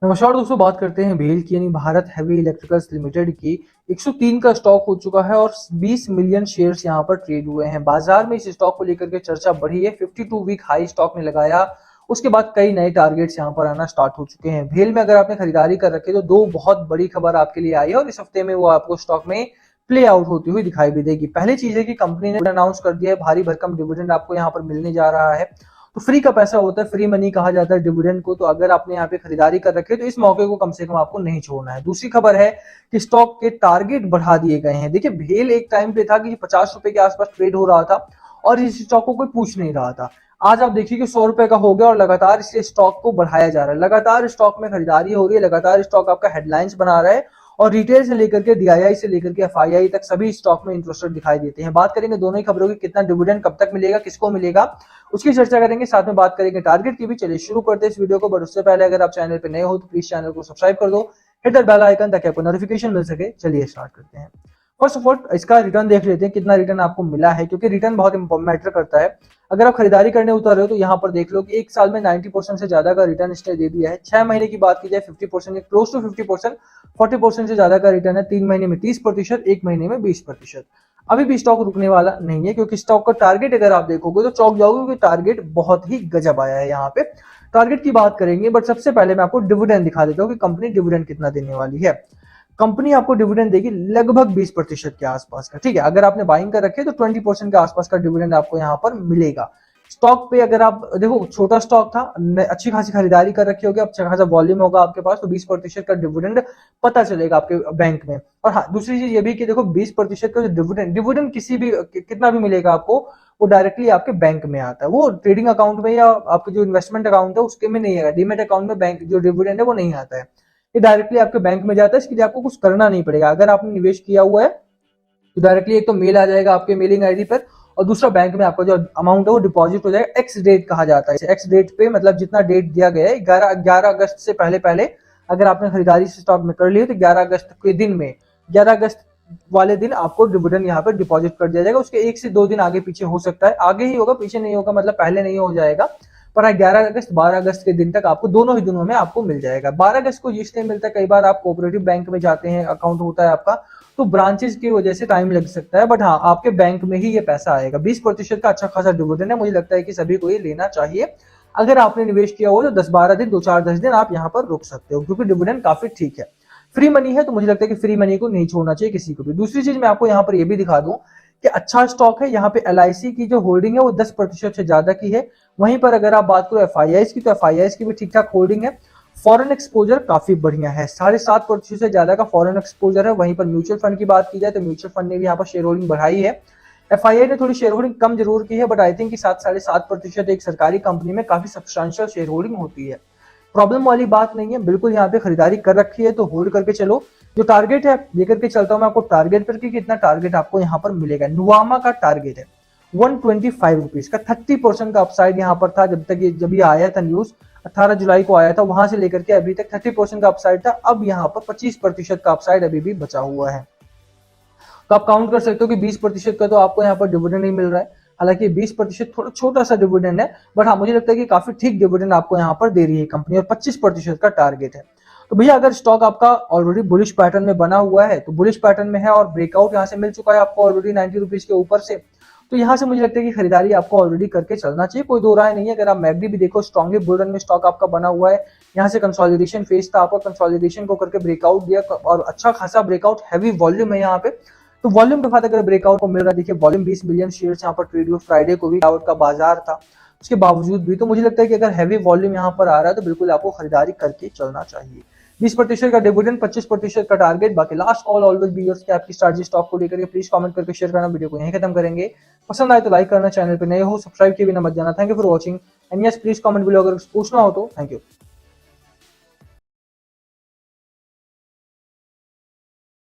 नमस्कार दोस्तों, बात करते हैं भेल की यानी भारत हैवी इलेक्ट्रिकल्स लिमिटेड की। 103 का स्टॉक हो चुका है और 20 मिलियन शेयर्स यहां पर ट्रेड हुए हैं। बाजार में इस स्टॉक को लेकर के चर्चा बढ़ी है। 52 वीक हाई स्टॉक ने लगाया, उसके बाद कई नए टारगेट्स यहां पर आना स्टार्ट हो चुके हैं। भेल में अगर आपने खरीदारी कर रखी है तो दो बहुत बड़ी खबर आपके लिए आई है और इस हफ्ते में वो आपको स्टॉक में प्ले आउट होती हुई दिखाई भी देगी। पहली चीज है कि कंपनी ने अनाउंस कर दिया है भारी भरकम डिविडेंड आपको यहाँ पर मिलने जा रहा है। तो फ्री का पैसा होता है, फ्री मनी कहा जाता है डिविडेंड को। तो अगर आपने यहाँ पे खरीदारी कर रखी है तो इस मौके को कम से कम आपको नहीं छोड़ना है। दूसरी खबर है कि स्टॉक के टारगेट बढ़ा दिए गए हैं। देखिए, भेल एक टाइम पे था कि 50 रुपए के आसपास ट्रेड हो रहा था और इस स्टॉक को कोई पूछ नहीं रहा था। आज आप देखिए कि 100 रुपए का हो गया और लगातार इस स्टॉक को बढ़ाया जा रहा है। लगातार स्टॉक में खरीदारी हो रही है, लगातार स्टॉक आपका हेडलाइंस बना रहा है और रिटेल से लेकर के डीआईआई से लेकर के एफआईआई तक सभी स्टॉक में इंटरेस्टेड दिखाई देते हैं। बात करेंगे दोनों ही खबरों की, कितना डिविडेंड कब तक मिलेगा, किसको मिलेगा, उसकी चर्चा करेंगे। साथ में बात करेंगे टारगेट की भी। चलिए शुरू करते हैं इस वीडियो को। बट उससे पहले अगर आप चैनल पे नए हो तो प्लीज चैनल को सब्सक्राइब कर दो, हिट द बेल आइकन ताकि आपको नोटिफिकेशन मिल सके। चलिए स्टार्ट करते हैं। फर्स्ट ऑफ ऑल इसका रिटर्न देख लेते हैं, कितना रिटर्न आपको मिला है, क्योंकि रिटर्न बहुत मैटर करता है। अगर आप खरीदारी करने उतर रहे हो तो यहाँ पर देख लो कि एक साल में 90% से ज्यादा का रिटर्न इसने दे दिया है। 6 महीने की बात की जाए 50%, क्लोज टू 50%, 40% से ज्यादा का रिटर्न है। 3 महीने में 30%, एक महीने में 20%। अभी भी स्टॉक रुकने वाला नहीं है, क्योंकि स्टॉक का टारगेट अगर आप देखोगे तो चौंक जाओगे कि टारगेट बहुत ही गजब आया है। यहाँ पे टारगेट की बात करेंगे, बट सबसे पहले मैं आपको डिविडेंड दिखा देता हूँ कि कंपनी डिविडेंड कितना देने वाली है। कंपनी आपको डिविडेंड देगी लगभग 20% के आसपास का। ठीक है, अगर आपने बाइंग कर रखे तो 20% के आसपास का डिविडेंड आपको यहाँ पर मिलेगा। स्टॉक पे अगर आप देखो, छोटा स्टॉक था, अच्छी खासी खरीदारी कर रखी होगी, अच्छा खासा वॉल्यूम होगा आपके पास, तो 20% का डिविडेंड पता चलेगा आपके बैंक में। और हाँ, दूसरी चीज ये भी कि देखो 20% का जो डिविडेंड डिविडेंड किसी भी कितना भी मिलेगा आपको, वो डायरेक्टली आपके बैंक में आता है। वो ट्रेडिंग अकाउंट में या आपके जो इन्वेस्टमेंट अकाउंट है उसके में नहीं आएगा। डीमेट अकाउंट में बैंक जो डिविडेंड है वो नहीं आता है, ये डायरेक्टली आपके बैंक में जाता है। इसके लिए आपको कुछ करना नहीं पड़ेगा। अगर आपने निवेश किया हुआ है तो डायरेक्टली एक तो मेल आ जाएगा आपके मेलिंग आईडी पर, और दूसरा बैंक में आपका जो अमाउंट है वो डिपॉजिट हो जाएगा। एक्स डेट कहा जाता है, एक्स डेट पे मतलब जितना डेट दिया गया है 11 अगस्त से पहले पहले अगर आपने खरीदारी स्टॉक में कर ली तो 11 अगस्त के दिन में, 11 अगस्त वाले दिन आपको डिविडेंड यहाँ पर डिपॉजिट कर दिया जाएगा। उसके 1 से 2 दिन आगे पीछे हो सकता है, आगे ही होगा पीछे नहीं होगा, मतलब पहले नहीं हो जाएगा। पर 11 अगस्त 12 अगस्त के दिन तक आपको दोनों ही दिनों में आपको मिल जाएगा। 12 अगस्त को इसलिए मिलता है, कई बार आप कोऑपरेटिव बैंक में जाते हैं, अकाउंट होता है आपका, तो ब्रांचेस की वजह से टाइम लग सकता है, बट हाँ आपके बैंक में ही ये पैसा आएगा। 20% का अच्छा खासा डिविडेंड है, मुझे लगता है कि सभी को ये लेना चाहिए। अगर आपने निवेश किया हो तो 10-12 दिन, 2-4-10 दिन आप यहाँ पर रुक सकते हो, क्योंकि डिविडेंड काफी ठीक है। फ्री मनी है तो मुझे लगता है कि फ्री मनी को नहीं छोड़ना चाहिए किसी को भी। दूसरी चीज मैं आपको यहाँ पर ये भी दिखा दूं कि अच्छा स्टॉक है। यहाँ पे एलआईसी की जो होल्डिंग है वो 10% से ज्यादा की है। वहीं पर अगर आप बात करो एफआईआईस की, तो एफआईआईस की भी ठीक ठाक होल्डिंग है। फॉरेन एक्सपोजर काफी बढ़िया है, 7.5% से ज्यादा का फॉरेन एक्सपोजर है। वहीं पर म्यूचुअल फंड की बात की जाए तो म्यूचुअल फंड ने भी यहाँ पर शेयर होल्डिंग बढ़ाई है। एफआईआई ने थोड़ी शेयर होल्डिंग कम जरूर की है, बट आई थिंक 7-7.5% एक सरकारी कंपनी में काफी सब्सटेंशियल शेयर होल्डिंग होती है। प्रॉब्लम वाली बात नहीं है, बिल्कुल यहाँ पे खरीदारी कर रखी है तो होल्ड करके चलो। जो टारगेट है लेकर के चलता हूँ मैं आपको टारगेट पर कि कितना टारगेट आपको यहाँ पर मिलेगा। नुवामा का टारगेट है 125 रुपीज का, 30% का अपसाइड यहाँ पर था जब ये आया था न्यूज, 18 जुलाई को आया था, वहां से लेकर के अभी तक 30% का अपसाइड था। अब यहाँ पर 25% का अपसाइड अभी भी बचा हुआ है। तो आप काउंट कर सकते हो कि 20% का तो आपको यहाँ पर डिविडेंड नहीं मिल रहा है। हालांकि 20% थोड़ा छोटा सा डिविडेंड है, बट हाँ मुझे लगता है कि काफी ठीक डिविडेंड आपको यहाँ पर दे रही है कंपनी, और 25% का टारगेट है। तो भैया अगर स्टॉक आपका ऑलरेडी बुलिश पैटर्न में बना हुआ है, तो बुलिश पैटर्न में है और ब्रेकआउट यहाँ से मिल चुका है आपको ऑलरेडी 90 रुपीज के ऊपर से, तो यहाँ से मुझे लगता है कि खरीदारी आपको ऑलरेडी करके चलना चाहिए, कोई दो राय नहीं है। अगर आप मैगडी भी देखो, स्ट्रॉन्गली बुल रन में स्टॉक आपका बना हुआ है। यहाँ से कंसोलिडेशन फेज था आपका, कंसोलिडेशन को करके ब्रेकआउट दिया और अच्छा खासा ब्रेकआउट, हैवी वॉल्यूम है यहाँ पे। तो वॉल्यूम के बाद अगर ब्रेकआउट को मिल रहा है, देखिए वॉल्यूम 20 मिलियन शेयर्स यहाँ पर ट्रेड हुए। फ्राइडे को भी आउट का बाजार था, उसके बावजूद भी तो मुझे लगता है कि अगर हैवी वॉल्यूम यहाँ पर आ रहा है तो बिल्कुल आपको खरीदारी करके चलना चाहिए। 20% का डिविडेंड, 25% का टारगेट। बाकी last call always be yours, आपकी स्ट्रैटेजी स्टॉक को लेकर के प्लीज कमेंट करके शेयर करना। वीडियो को यहीं खत्म करेंगे। पसंद आए तो लाइक करना, चैनल पे नए हो सब्सक्राइब किए बिना मत जाना। Thank you for watching and yes please comment below अगर कुछ पूछना हो तो। Thank you.